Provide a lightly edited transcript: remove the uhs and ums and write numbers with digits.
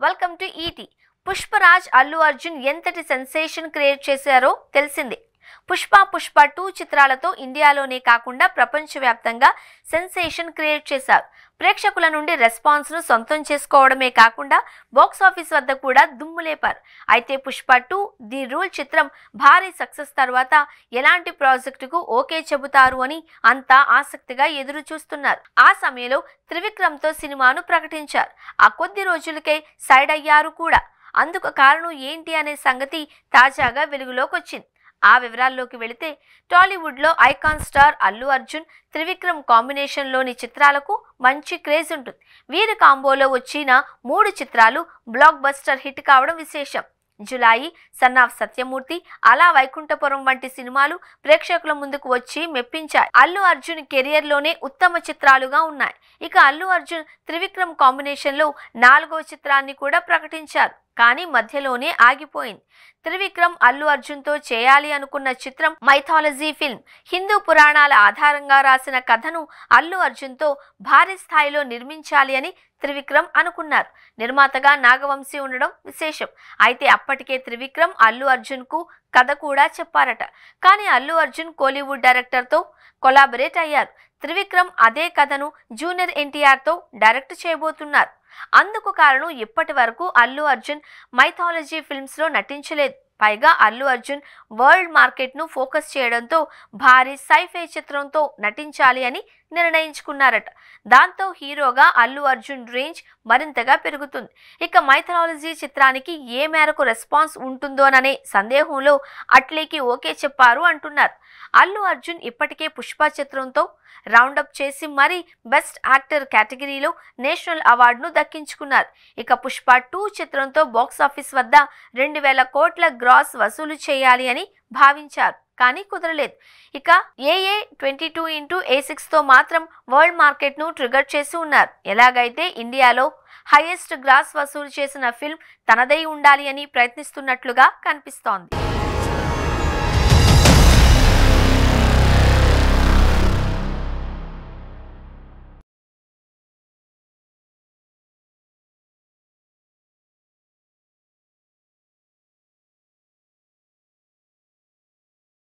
Welcome to ET. Pushparaj Allu Arjun ఎంతటి sensation create చేశారో తెలిసిందే. పుష్ప 2 చిత్రాలతో ఇండియాలోనే కాకుండా ప్రపంచవ్యాప్తంగా సెన్సేషన్ క్రియేట్ చేశారు. ప్రేక్షకుల నుండి రెస్పాన్స్ ను సొంతం చేసుకోవడమే కాకుండా బాక్స్ ఆఫీస్ వద్ద కూడా దుమ్ము లేపారు. అయితే పుష్ప 2 ది రూల్ చిత్రం భారీ సక్సెస్ తర్వాత ఎలాంటి ప్రాజెక్టుకు ఓకే చెబుతారు అని అంతా ఆసక్తిగా ఎదురు చూస్తున్నారు. ఆ సమయంలో త్రివిక్రమ్ తో సినిమాను ప్రకటించారు. ఆ కొద్ది రోజులకే సైడ్ అయ్యారు కూడా. అందుకు కారణం ఏంటి అనే సంగతి తాజాగా వెలుగులోకి వచ్చింది. ఆ వివరాల్లోకి వెళితే, టాలీవుడ్లో ఐకాన్ స్టార్ అల్లు అర్జున్, త్రివిక్రమ్ కాంబినేషన్లోని చిత్రాలకు మంచి క్రేజ్ ఉంటుంది. వీరి కాంబోలో వచ్చిన 3 చిత్రాలు బ్లాక్ బస్టర్ హిట్ కావడం విశేషం. జులాయి, సన్ ఆఫ్ సత్యమూర్తి, అలా వైకుంఠపురం వంటి సినిమాలు ప్రేక్షకుల ముందుకు వచ్చి మెప్పించాయి. అల్లు అర్జున్ కెరియర్ లోనే ఉత్తమ చిత్రాలుగా ఉన్నాయి. ఇక అల్లు అర్జున్ త్రివిక్రమ్ కాంబినేషన్ లో 4వ చిత్రాన్ని కూడా ప్రకటించారు. కానీ మధ్యలోనే ఆగిపోయింది. త్రివిక్రమ్ అల్లు అర్జున్ తో చేయాలి అనుకున్న చిత్రం మైథాలజీ ఫిల్మ్. హిందూ పురాణాల ఆధారంగా రాసిన కథను అల్లు అర్జున్ తో భారీ స్థాయిలో నిర్మించాలి అని త్రివిక్రమ్ అనుకున్నారు. నిర్మాతగా నాగవంశీ ఉండడం విశేషం. అయితే అప్పటికే త్రివిక్రమ్ అల్లు అర్జున్ కు కథ కూడా చెప్పారట. కానీ అల్లు అర్జున్ కోలీవుడ్ డైరెక్టర్ తో కొలాబరేట్ అయ్యారు. త్రివిక్రమ్ అదే కథను జూనియర్ ఎన్టీఆర్ తో డైరెక్ట్ చేయబోతున్నారు. అందుకు కారణం ఇప్పటి వరకు అల్లు అర్జున్ మైథాలజీ ఫిల్మ్స్ లో నటించలేదు. పైగా అల్లు అర్జున్ వరల్డ్ మార్కెట్ ను ఫోకస్ చేయడంతో భారీ సైఫై చిత్రంతో నటించాలి అని నిర్ణయించుకున్నారట. దాంతో హీరోగా అల్లు అర్జున్ రేంజ్ మరింతగా పెరుగుతుంది. ఇక మైథాలజీ చిత్రానికి ఏ మేరకు రెస్పాన్స్ ఉంటుందోననే సందేహంలో అట్లీకి ఓకే చెప్పారు అంటున్నారు. అల్లు అర్జున్ ఇప్పటికే పుష్ప చిత్రంతో రౌండప్ చేసి మరీ బెస్ట్ యాక్టర్ కేటగిరీలో నేషనల్ అవార్డును దక్కించుకున్నారు. ఇక పుష్ప 2 చిత్రంతో బాక్స్ ఆఫీస్ వద్ద 2000 కోట్ల గ్రాస్ వసూలు చేయాలి అని భావించారు. కానీ కుదరలేదు. ఇక AA22x తో మాత్రం వరల్డ్ మార్కెట్ ను ట్రిగర్ చేసి ఉన్నారు. ఎలాగైతే ఇండియాలో హైయెస్ట్ గ్రాస్ వసూలు చేసిన ఫిల్మ్ తనదై ఉండాలి అని ప్రయత్నిస్తున్నట్లుగా కనిపిస్తోంది.